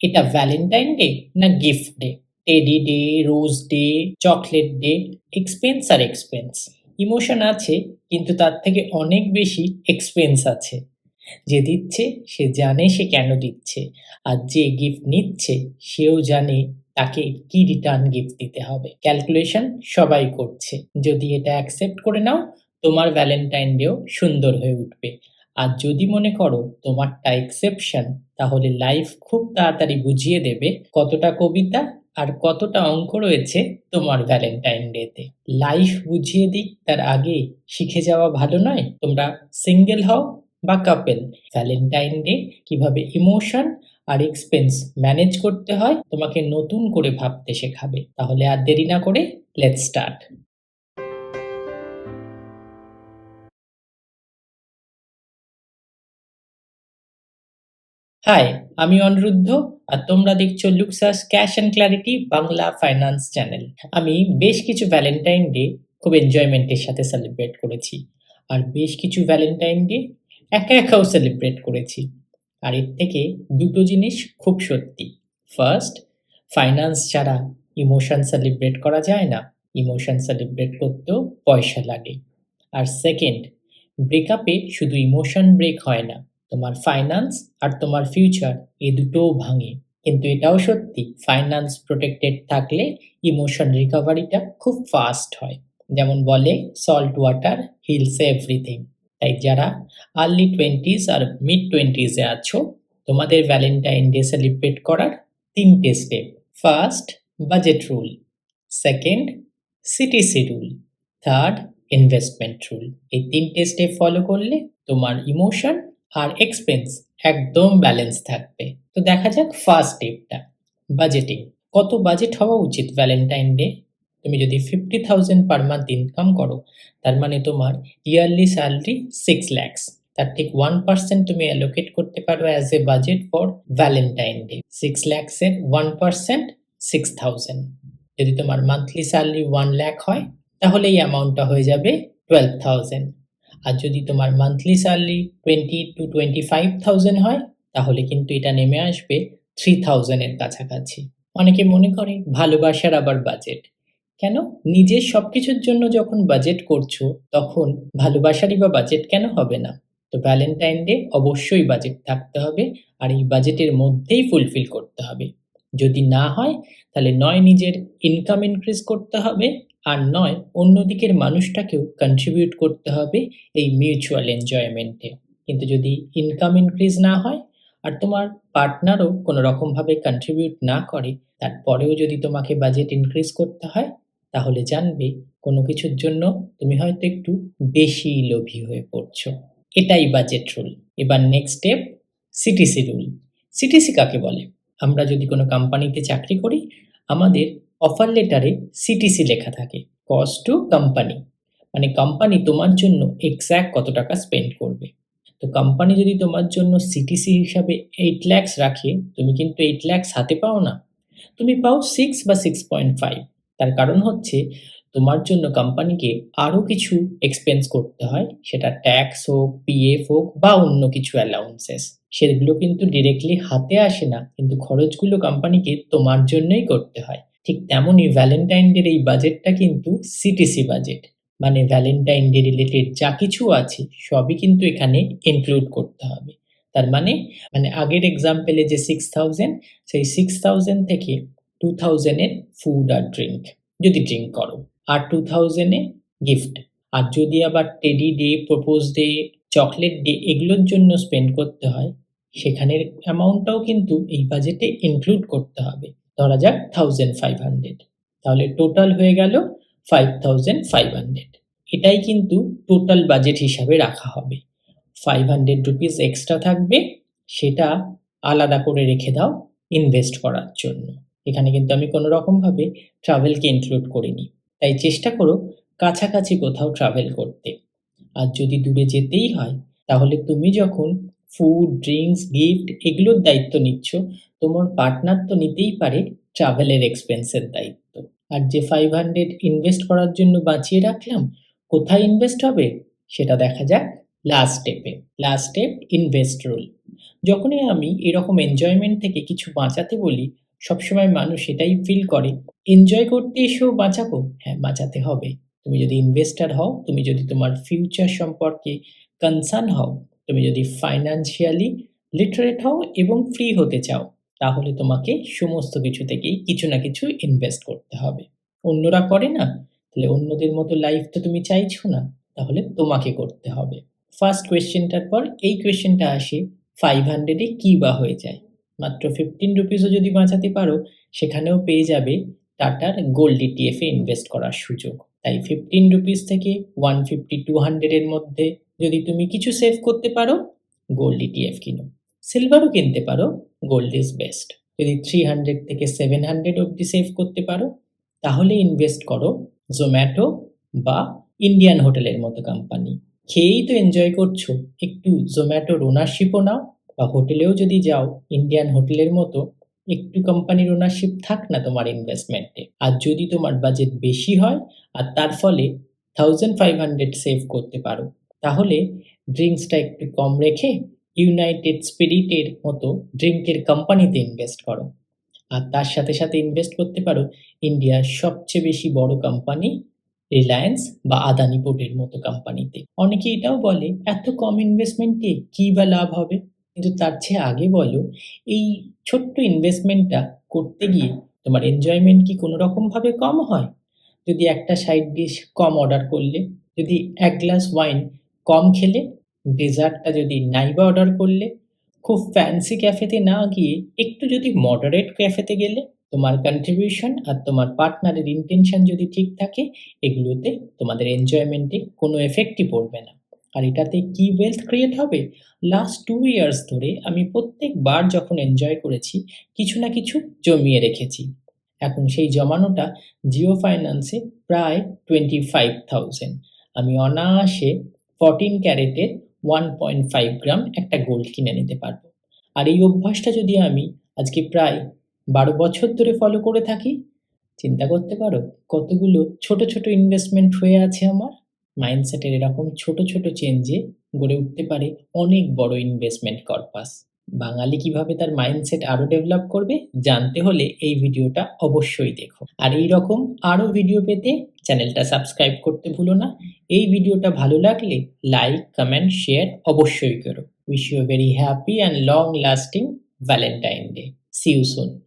এটা Valentine day না gift day, teddy day, rose day, chocolate day, expense আর expense. Emotion আছে, কিন্তু তার থেকে অনেক বেশি এক্সপেন্স আছে। যে দিচ্ছে সে জানে সে কেন দিচ্ছে, আর যে গিফট নিচ্ছে সেও জানে তাকে কি রিটার্ন গিফট দিতে হবে। ক্যালকুলেশন সবাই করছে। যদি এটা অ্যাকসেপ্ট করে নাও, তোমার ভ্যালেন্টাইন ডেও সুন্দর হয়ে উঠবে। আর যদি মনে করো তোমারটা এক্সেপশন, তাহলে লাইফ খুব তাড়াতাড়ি বুঝিয়ে দেবে কতটা কবিতা আর কতটা অঙ্ক রয়েছে তোমার ভ্যালেন্টাইন ডেতে। লাইফ বুঝিয়ে দিক তার আগে শিখে যাওয়া ভালো নয়? তোমরা সিঙ্গেল হও বা কাপেল, ভ্যালেন্টাইন ডে কিভাবে ইমোশন আর এক্সপেন্স ম্যানেজ করতে হয় তোমাকে নতুন করে ভাবতে শেখাবে। তাহলে আর দেরি না করে লেটস স্টার্ট। হাই, আমি অনিরুদ্ধ, আর তোমরা দেখছো লুক্সাস cash and clarity Bangla finance channel. আমি বেশ কিছু ভ্যালেন্টাইন ডে খুব এনজয়মেন্টের সাথে সেলিব্রেট করেছি, আর বেশ কিছু ভ্যালেন্টাইন ডে একা একাও সেলিব্রেট করেছি। আর এর থেকে দুটো জিনিস খুব সত্যি। ফার্স্ট, ফাইন্যান্স ছাড়া ইমোশন সেলিব্রেট করা যায় না, ইমোশন সেলিব্রেট করতেও পয়সা লাগে। আর সেকেন্ড, ব্রেকআপে শুধু ইমোশন ব্রেক হয় না, তোমার ফাইন্যান্স আর তোমার ফিউচার এ দুটোও ভাঙে। কিন্তু এটাও সত্যি, ফাইন্যান্স প্রোটেক্টেড থাকলে ইমোশন রিকভারিটা খুব ফাস্ট হয়। যেমন বলে, সল্ট ওয়াটার হিলস এভরিথিং। তাই যারা আর্লি টোয়েন্টিজ আর মিড টোয়েন্টিজে আছো, তোমাদের ভ্যালেন্টাইন ডে সেলিব্রেট করার তিনটে step. First, budget rule. Second, CTC rule. Third, investment rule. এই তিনটে স্টেপ ফলো করলে তোমার ইমোশন আর এক্সপেন্স একদম ব্যালেন্স থাকবে। তো দেখা যাক ফার্স্ট স্টেপটা, বাজেটিং। কত বাজেট হওয়া উচিত ভ্যালেন্টাইন ডে? তুমি যদি 50,000 পার মান্থ ইনকাম করো, তার মানে তোমার ইয়ারলি স্যালারি 6 lakhs। তার ঠিক 1% তুমি অ্যালোকেট করতে পারো as a budget for Valentine day. 6 lakhs এর 1% 6,000। যদি তোমার মান্থলি স্যালারি 1 lakh হয়, তাহলে এই অ্যামাউন্টটা হয়ে যাবে 12,000। আর যদি তোমার মান্থলি স্যালারি 20 to 25,000 হয়, তাহলে কিন্তু এটা নেমে আসবে 3,000 এর কাছাকাছি। অনেকে মনে করে ভালোবাসার আবার বাজেট কেন? নিজের সবকিছুর জন্য যখন বাজেট করছো, তখন ভালোবাসারই বা বাজেট কেন হবে না? তো ভ্যালেন্টাইন ডে অবশ্যই বাজেট থাকতে হবে, আর এই বাজেটের মধ্যেই ফুলফিল করতে হবে। যদি না হয়, তাহলে নয় নিজের ইনকাম ইনক্রিজ করতে হবে, আর নয় অন্য দিকের মানুষটাকেও কন্ট্রিবিউট করতে হবে এই মিউচুয়াল এনজয়মেন্টে। কিন্তু যদি ইনকাম ইনক্রিজ না হয়, আর তোমার পার্টনারও কোনো রকমভাবে কন্ট্রিবিউট না করে, তারপরেও যদি তোমাকে বাজেট ইনক্রিজ করতে হয়, তাহলে জানবে কোনো কিছুর জন্য তুমি হয়তো একটু বেশি লোভী হয়ে পড়ছো। এটাই বাজেট রুল। এবার next step, CTC rule. CTC কাকে বলে? আমরা যদি কোনো কোম্পানিতে চাকরি করি, আমাদের অফার লেটারে সিটিসি লেখা থাকে, কস্ট টু কোম্পানি। মানে কোম্পানি তোমার জন্য এক্স্যাক্ট কত টাকা স্পেন্ড করবে। তো কোম্পানি যদি তোমার জন্য সিটিসি হিসাবে 8 lakhs রাখে, তুমি কিন্তু 8 lakhs হাতে পাও না, তুমি পাও 6 বা 6.5। তার কারণ হচ্ছে তোমার জন্য কোম্পানিকে আরও কিছু এক্সপেন্স করতে হয়, সেটা ট্যাক্স হোক, পিএফ হোক বা অন্য কিছু অ্যালাউন্সেস। সেগুলো কিন্তু ডিরেক্টলি হাতে আসে না, কিন্তু খরচগুলো কোম্পানিকে তোমার জন্যই করতে হয়। ঠিক তেমনই ভ্যালেন্টাইন ডের এই বাজেটটা কিন্তু সিটিসি বাজেট। মানে ভ্যালেন্টাইন ডে রিলেটেড যা কিছু আছে সবই কিন্তু এখানে ইনক্লুড করতে হবে। তার মানে আগের এক্সাম্পলে যে 6,000, সেই 6,000 থেকে 2,000 এর ফুড আর ড্রিঙ্ক, যদি ড্রিঙ্ক করো, আর 2,000 এ গিফট। আর যদি আবার teddy day, propose day, chocolate day এগুলোর জন্য স্পেন্ড করতে হয়, সেখানের অ্যামাউন্টটাও কিন্তু এই বাজেটে ইনক্লুড করতে হবে। ধরা যাক 1,500, তাহলে টোটাল হয়ে গেল 5,500। এটাই কিন্তু টোটাল বাজেট হিসাবে রাখা হবে। 500 রুপিস এক্সট্রা থাকবে, সেটা আলাদা করে রেখে দাও ইনভেস্ট করার জন্য। এখানে কিন্তু আমি কোনো রকমভাবে ট্রাভেলকে ইনক্লুড করিনি। তাই চেষ্টা করো কাছাকাছি কোথাও ট্রাভেল করতে। আর যদি দূরে যেতেই হয়, তাহলে তুমি যখন ফুড, ড্রিঙ্কস, গিফট এগুলোর দায়িত্ব নিচ্ছ, তোমার পার্টনার তো নিতেই পারে ট্রাভেলের এক্সপেন্সের দায়িত্ব। আর যে 500 ইনভেস্ট করার জন্য বাঁচিয়ে রাখলাম, কোথায় ইনভেস্ট হবে সেটা দেখা যাক লাস্ট স্টেপে। Last step, invest rule. যখনই আমি এরকম এনজয়মেন্ট থেকে কিছু বাঁচাতে বলি, সবসময় মানুষ এটাই ফিল করে, এনজয় করতে এসেও বাঁচাবো? হ্যাঁ, বাঁচাতে হবে। তুমি যদি ইনভেস্টর হও, তুমি যদি তোমার ফিউচার সম্পর্কে কনসার্ন হও, তুমি যদি ফাইন্যান্সিয়ালি লিটারেট হও এবং ফ্রি হতে চাও, তাহলে তোমাকে সমস্ত কিছু থেকেই কিছু না কিছু ইনভেস্ট করতে হবে। অন্যরা করে না, তাহলে অন্যদের মতো লাইফ তো তুমি চাইছো না, তাহলে তোমাকে করতে হবে। ফার্স্ট কোয়েশ্চেনটার পর এই কোয়েশ্চেনটা আসে, 500 এ কি বা হয়ে যায়? মাত্র 15 রুপিসও যদি বাঁচাতে পারো, সেখানেও পেয়ে যাবে টাটার গোল্ড ইটিএফ এ ইনভেস্ট করার সুযোগ। তাই 15 রুপিস থেকে 150-200 এর মধ্যে যদি তুমি কিছু সেভ করতে পারো, গোল্ড ইটিএফ কিনো। সিলভারও কিনতে পারো, গোল্ড ইজ বেস্ট। যদি 300 থেকে 700 অবধি সেভ করতে পারো, তাহলে ইনভেস্ট করো জোম্যাটো বা ইন্ডিয়ান হোটেলের মতো কোম্পানি। খেয়েই তো এনজয় করছো, একটু জোম্যাটোর ওনারশিপও নাও, বা হোটেলেও যদি যাও ইন্ডিয়ান হোটেলের মতো, একটু কোম্পানির ওনারশিপ থাক না তোমার ইনভেস্টমেন্টে। আর যদি তোমার বাজেট বেশি হয় আর তার ফলে 1500 সেভ করতে পারো, তাহলে ড্রিঙ্কসটা একটু কম রেখে ইউনাইটেড স্পিরিটের মতো ড্রিঙ্কের কোম্পানিতে ইনভেস্ট করো। আর তার সাথে সাথে ইনভেস্ট করতে পারো ইন্ডিয়ার সবচেয়ে বেশি বড় কোম্পানি রিলায়েন্স বা আদানি পোর্টের মতো কোম্পানিতে। অনেকে এটাও বলে এত কম ইনভেস্টমেন্টে কি বা লাভ হবে? কিন্তু তার চেয়ে আগে বলো, এই ছোট্ট ইনভেস্টমেন্টটা করতে গিয়ে তোমার এনজয়মেন্ট কি কোনো রকমভাবে কম হয়? যদি একটা সাইড ডিশ কম অর্ডার করলে, যদি ১ গ্লাস ওয়াইন কম খেলে, ডেজার্টটা যদি নাইবা অর্ডার করলে, খুব ফ্যান্সি ক্যাফেতে না গিয়ে একটু যদি মডারেট ক্যাফেতে গেলে, তোমার কন্ট্রিবিউশন আর তোমার পার্টনারের ইনটেনশন যদি ঠিক থাকে, এগুলোতে তোমাদের এনজয়মেন্টে কোনো এফেক্টই পড়বে না। আর এটাতে কি ওয়েলথ ক্রিয়েট হবে? লাস্ট 2 ইয়ার্স ধরে আমি প্রত্যেকবার যখন এনজয় করেছি, কিছু না কিছু জমিয়ে রেখেছি। এখন সেই জমানোটা জিও ফাইন্যান্সে প্রায় 25,000। আমি অনায়াসে 14 ক্যারেটের 1.5 গ্রাম একটা গোল্ড কিনে নিতে পারবো। আর এই অভ্যাসটা যদি আমি আজকে প্রায় 12 বছর ধরে ফলো করে থাকি, চিন্তা করতে পারো কতগুলো ছোট, ছোট ইনভেস্টমেন্ট হয়ে আছে আমার। মাইন্ডসেটের এরকম ছোট, ছোট চেঞ্জে গড়ে উঠতে পারে অনেক বড় ইনভেস্টমেন্ট কর্পাস। বাঙালি কিভাবে তার মাইন্ডসেট আরো ডেভেলপ করবে জানতে হলে এই ভিডিওটা অবশ্যই দেখো। আর এইরকম আরো ভিডিও পেতে চ্যানেলটা সাবস্ক্রাইব করতে ভুলো না। এই ভিডিওটা ভালো লাগলে লাইক, কমেন্ট, শেয়ার অবশ্যই করো। Wish you a very happy and long lasting Valentine Day. See you soon.